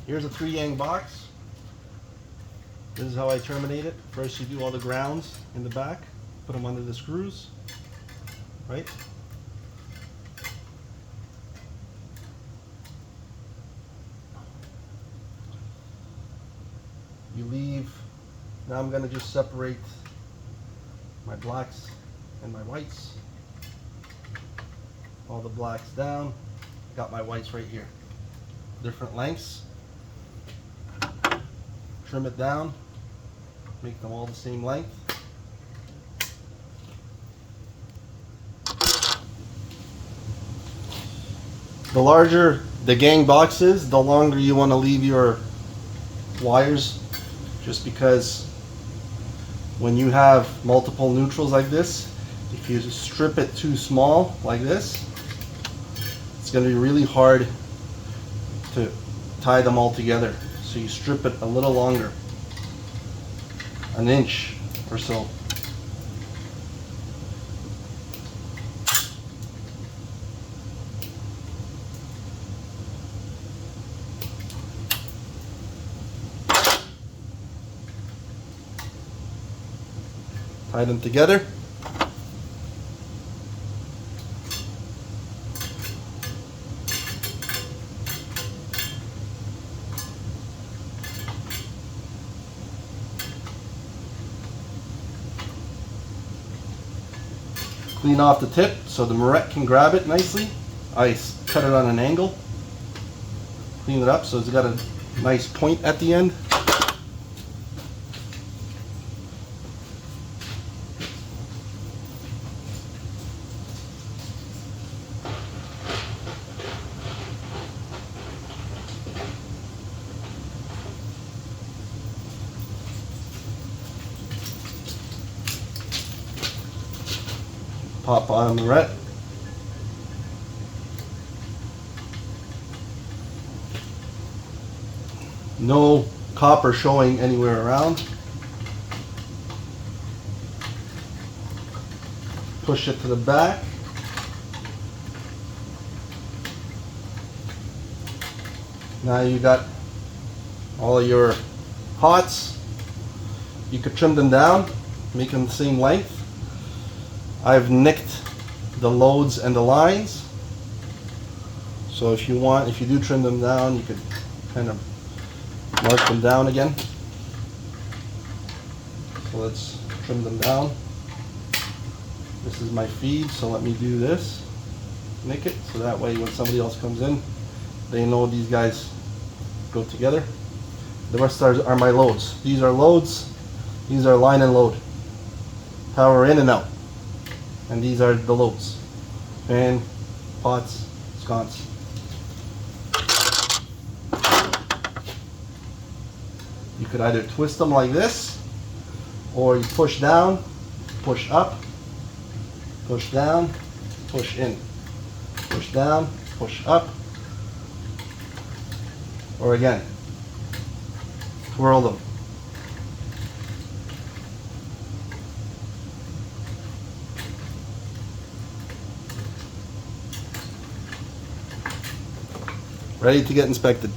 Here's a 3-yang box. This is how I terminate it. First you do all the grounds in the back, put them under the screws, right? You leave, now I'm gonna just separate my blacks and my whites. All the blacks down, got my whites right here. Different lengths. Trim it down, make them all the same length. The larger the gang box is, the longer you want to leave your wires, just because when you have multiple neutrals like this, if you strip it too small like this, it's going to be really hard to tie them all together. So you strip it a little longer, an inch or so. Tie them together. Clean off the tip so the Moret can grab it nicely. I cut it on an angle. Clean it up so it's got a nice point at the end. Pop on the Moret. No copper showing anywhere around. Push it to the back. Now you got all of your pots. You could trim them down, make them the same length. I've nicked the loads and the lines, so if you do trim them down, you could kind of mark them down again. So let's trim them down. This is my feed, so let me do this, nick it, so that way when somebody else comes in, they know these guys go together. The rest are my loads. These are loads, these are line and load, power in and out. And these are the loads. Fan, pots, sconce. You could either twist them like this, or you push down, push up, push down, push in. Push down, push up. Or again, twirl them. Ready to get inspected.